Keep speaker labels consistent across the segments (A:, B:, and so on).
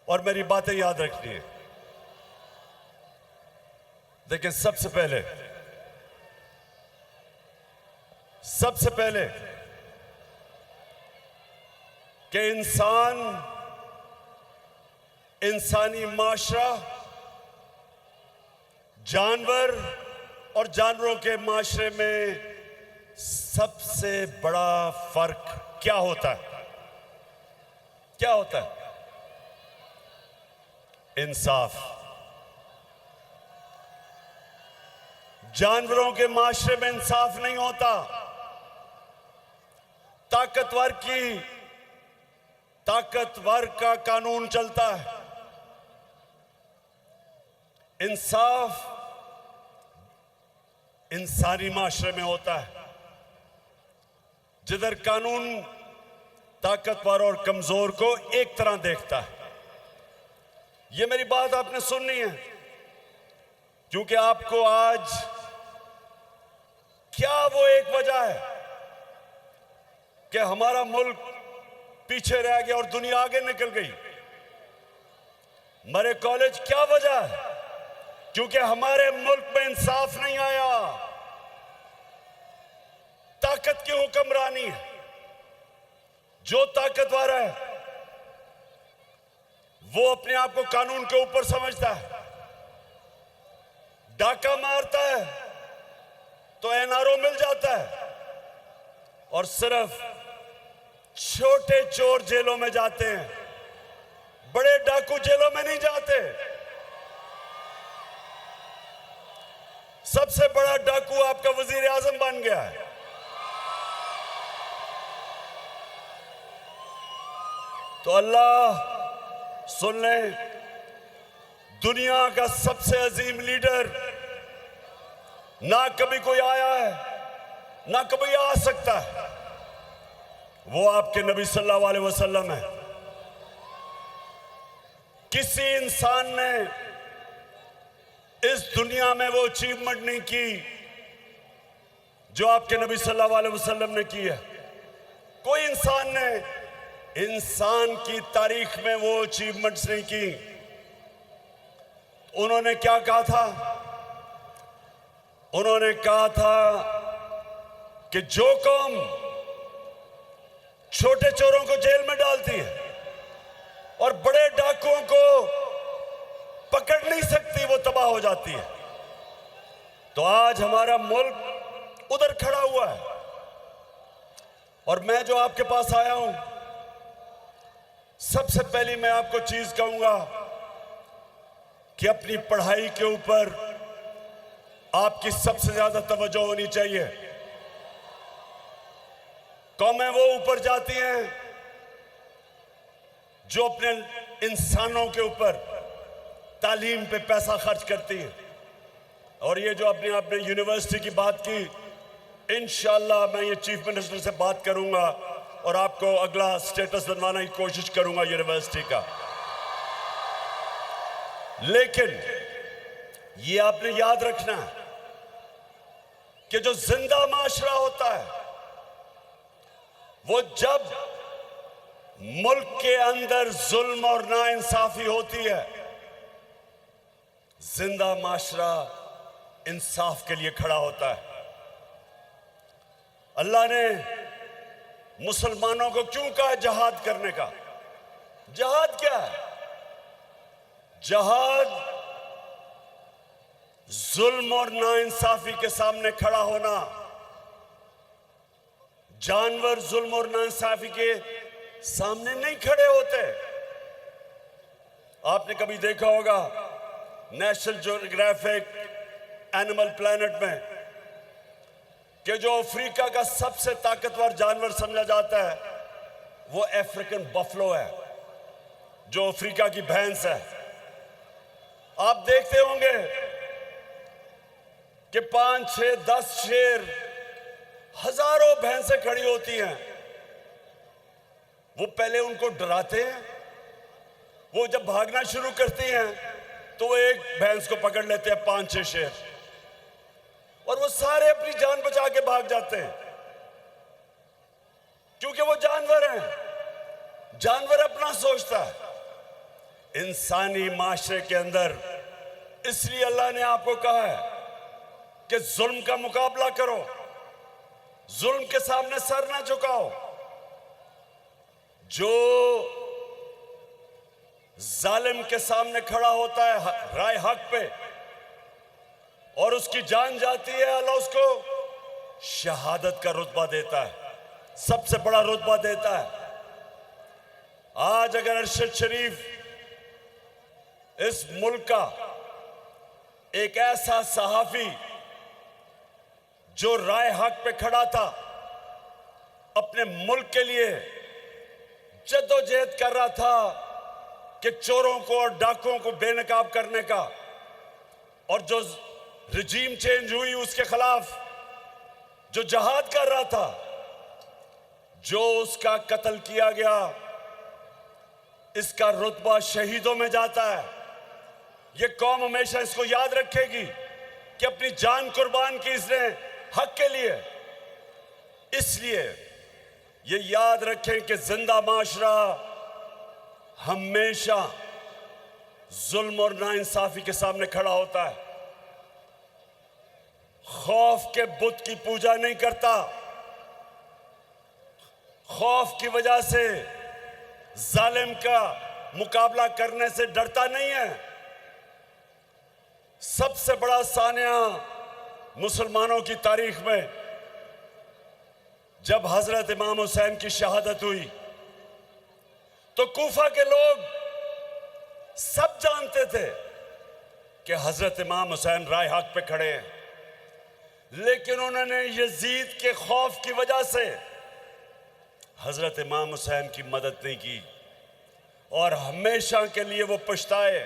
A: और मेरी बातें याद रखनी है। देखिए, सबसे पहले कि इंसानी माशरा, जानवर और जानवरों के माशरे में सबसे बड़ा फर्क क्या होता है? क्या होता है? इंसाफ। जानवरों के माशरे में इंसाफ नहीं होता। ताकतवर का कानून चलता है। इंसाफ इंसानी माशरे में होता है, जिधर कानून ताकतवर और कमजोर को एक तरह देखता है। ये मेरी बात आपने सुननी है, क्योंकि आपको आज क्या वो एक वजह है कि हमारा मुल्क पीछे रह गया और दुनिया आगे निकल गई। मरे कॉलेज क्या वजह है? क्योंकि हमारे मुल्क में इंसाफ नहीं आया। ताकत की हुक्मरानी है। जो ताकतवर है वो अपने आप को कानून के ऊपर समझता है। डाका मारता है तो एनआरओ मिल जाता है, और सिर्फ छोटे चोर जेलों में जाते हैं, बड़े डाकू जेलों में नहीं जाते। सबसे बड़ा डाकू आपका वजीर आजम बन गया है। तो अल्लाह सुन ले, दुनिया का सबसे अजीम लीडर ना कभी कोई आया है, ना कभी आ सकता है। वो आपके नबी सल्लल्लाहु अलैहि वसल्लम है। किसी इंसान ने इस दुनिया में वो अचीवमेंट नहीं की जो आपके नबी सल्लल्लाहु अलैहि वसल्लम ने की है। कोई इंसान ने इंसान की तारीख में वो अचीवमेंट्स नहीं की। उन्होंने क्या कहा था? उन्होंने कहा था कि जो कौम छोटे चोरों को जेल में डालती है और बड़े डाकुओं को पकड़ नहीं सकती, वो तबाह हो जाती है। तो आज हमारा मुल्क उधर खड़ा हुआ है, और मैं जो आपके पास आया हूं, सबसे पहली मैं आपको चीज कहूंगा कि अपनी पढ़ाई के ऊपर आपकी सबसे ज्यादा तवज्जो होनी चाहिए। कौमें वो ऊपर जाती हैं जो अपने इंसानों के ऊपर तालीम पे पैसा खर्च करती हैं। और ये जो आपने यूनिवर्सिटी की बात की, इंशाअल्लाह मैं ये चीफ मिनिस्टर से बात करूंगा और आपको अगला स्टेटस बनवाने की कोशिश करूंगा यूनिवर्सिटी का। लेकिन ये आपने याद रखना है कि जो जिंदा माशरा होता है, वो जब मुल्क के अंदर जुल्म और नाइंसाफी होती है, जिंदा माशरा इंसाफ के लिए खड़ा होता है। अल्लाह ने मुसलमानों को क्यों कहा जहाद करने का? जहाद क्या है? जहाद जुल्म और नाइंसाफी के सामने खड़ा होना। जानवर जुल्म और नाइंसाफी के सामने नहीं खड़े होते। आपने कभी देखा होगा नेशनल ज्योग्राफिक एनिमल प्लैनेट में कि जो अफ्रीका का सबसे ताकतवर जानवर समझा जाता है वो अफ्रीकन बफलो है, जो अफ्रीका की भैंस है। आप देखते होंगे कि 5, 6, 10 शेर, हजारों भैंसें खड़ी होती हैं। वो पहले उनको डराते हैं। वो जब भागना शुरू करती हैं तो वो एक भैंस को पकड़ लेते हैं 5, 6 शेर, और वो सारे अपनी जान बचा के भाग जाते हैं, क्योंकि वो जानवर हैं। जानवर अपना सोचता है। इंसानी माशरे के अंदर। इसलिए अल्लाह ने आपको कहा है कि जुल्म का मुकाबला करो, जुल्म के सामने सर ना झुकाओ। जो जालिम के सामने खड़ा होता है राय हक पे और उसकी जान जाती है, अल्लाह उसको शहादत का रुतबा देता है, सबसे बड़ा रुतबा देता है। आज अगर अरशद शरीफ इस मुल्क का एक ऐसा सहाफी जो राय हक पे खड़ा था, अपने मुल्क के लिए जद्दोजहद कर रहा था कि चोरों को और डाकुओं को बेनकाब करने का, और जो रिजीम चेंज हुई उसके खिलाफ जो जहाद कर रहा था, जो उसका कत्ल किया गया, इसका रुतबा शहीदों में जाता है। ये कौम हमेशा इसको याद रखेगी कि अपनी जान कुर्बान की इसने हक के लिए। इसलिए ये याद रखें कि जिंदा माशरा हमेशा जुल्म और नाइंसाफी के सामने खड़ा होता है। खौफ के बुत की पूजा नहीं करता, खौफ की वजह से जालिम का मुकाबला करने से डरता नहीं है। सबसे बड़ा सानिया मुसलमानों की तारीख में जब हजरत इमाम हुसैन की शहादत हुई तो कूफा के लोग सब जानते थे कि हजरत इमाम हुसैन राय हक पे खड़े हैं, लेकिन उन्होंने यजीद के खौफ की वजह से हजरत इमाम हुसैन की मदद नहीं की और हमेशा के लिए वो पछताए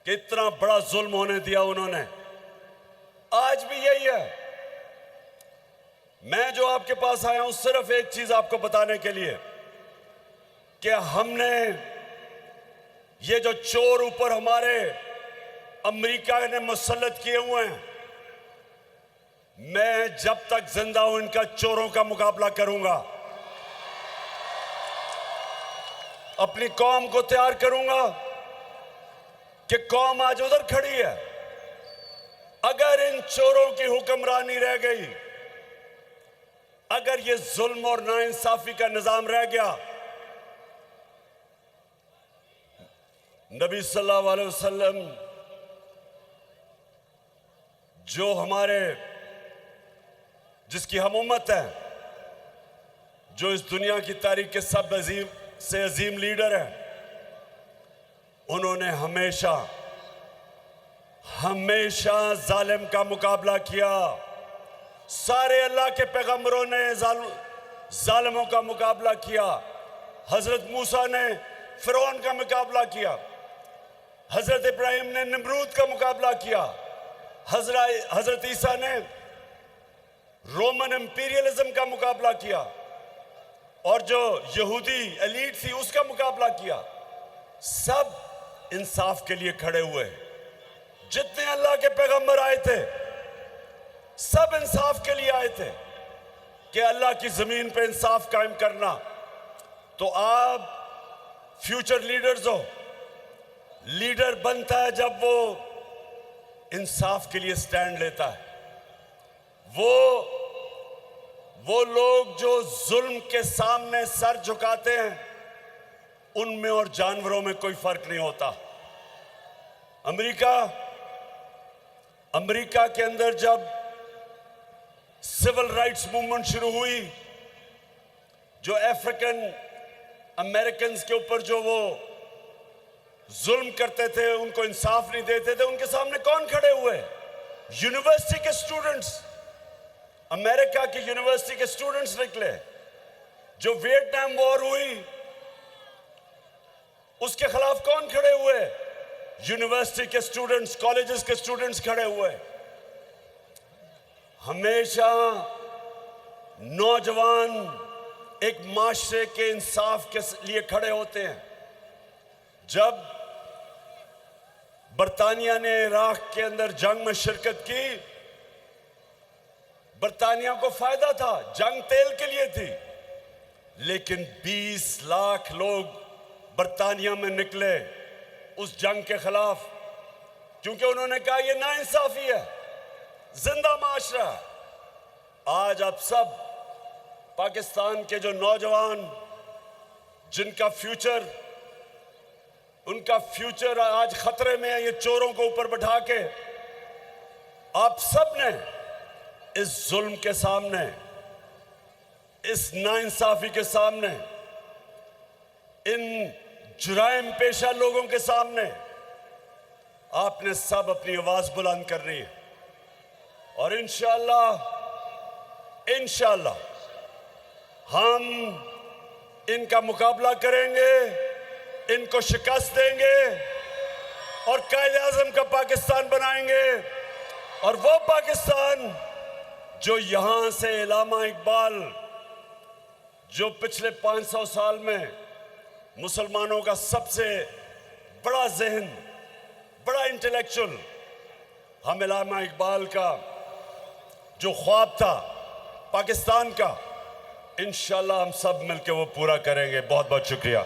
A: कि इतना बड़ा जुल्म होने दिया उन्होंने। आज भी यही है। मैं जो आपके पास आया हूं सिर्फ एक चीज आपको बताने के लिए कि हमने ये जो चोर ऊपर हमारे अमेरिका ने मुसल्लत किए हुए हैं, मैं जब तक जिंदा हूं इनका चोरों का मुकाबला करूंगा, अपनी कौम को तैयार करूंगा कि कौम आज उधर खड़ी है। अगर इन चोरों की हुक्मरानी रह गई, अगर ये जुल्म और नाइंसाफी का निजाम रह गया, नबी सल्लल्लाहु अलैहि वसल्लम जो हमारे जिसकी हम उम्मत है, जो इस दुनिया की तारीख के सब से अजीम लीडर हैं, उन्होंने हमेशा हमेशा जालिम का मुकाबला किया। सारे अल्लाह के पैगंबरों ने जालिमों का मुकाबला किया। हजरत मूसा ने फिरौन का मुकाबला किया, हजरत इब्राहिम ने नमरूद का मुकाबला किया, हजरत ईसा ने रोमन इंपीरियलिज्म का मुकाबला किया, और जो यहूदी एलीट थी उसका मुकाबला किया। सब इंसाफ के लिए खड़े हुए। जितने अल्लाह के पैगंबर आए थे सब इंसाफ के लिए आए थे कि अल्लाह की जमीन पे इंसाफ कायम करना। तो आप फ्यूचर लीडर्स हो। लीडर बनता है जब वो इंसाफ के लिए स्टैंड लेता है। वो लोग जो जुल्म के सामने सर झुकाते हैं, उनमें और जानवरों में कोई फर्क नहीं होता। अमेरिका के अंदर जब सिविल राइट्स मूवमेंट शुरू हुई, जो अफ्रीकन अमेरिकन के ऊपर जो वो जुल्म करते थे, उनको इंसाफ नहीं देते थे, उनके सामने कौन खड़े हुए? यूनिवर्सिटी के स्टूडेंट्स, अमेरिका की यूनिवर्सिटी के स्टूडेंट्स निकले। जो वियतनाम वॉर हुई उसके खिलाफ कौन खड़े हुए? यूनिवर्सिटी के स्टूडेंट्स, कॉलेजेस के स्टूडेंट्स खड़े हुए। हमेशा नौजवान एक माशरे के इंसाफ के लिए खड़े होते हैं। जब बरतानिया ने इराक के अंदर जंग में शिरकत की, बरतानिया को फायदा था, जंग तेल के लिए थी, लेकिन 20 लाख लोग बरतानिया में निकले उस जंग के खिलाफ, क्योंकि उन्होंने कहा यह नाइंसाफी है, जिंदा माशरा। आज आप सब पाकिस्तान के जो नौजवान, जिनका फ्यूचर, उनका फ्यूचर आज खतरे में है, ये चोरों को ऊपर बैठा के आप सब ने इस जुल्म के सामने, इस नाइंसाफी के सामने, इन जुराइम पेशा लोगों के सामने आपने सब अपनी आवाज बुलंद करनी है। और इंशाअल्लाह हम इनका मुकाबला करेंगे, इनको शिकस्त देंगे और कायद-ए-आज़म का पाकिस्तान बनाएंगे। और वो पाकिस्तान जो यहां से इल्लामा इकबाल, जो पिछले 500 साल में मुसलमानों का सबसे बड़ा ज़हन, बड़ा इंटेलेक्चुअल, हम इल्लामा इकबाल का जो ख्वाब था पाकिस्तान का, इंशाअल्लाह हम सब मिलकर वो पूरा करेंगे। बहुत बहुत शुक्रिया।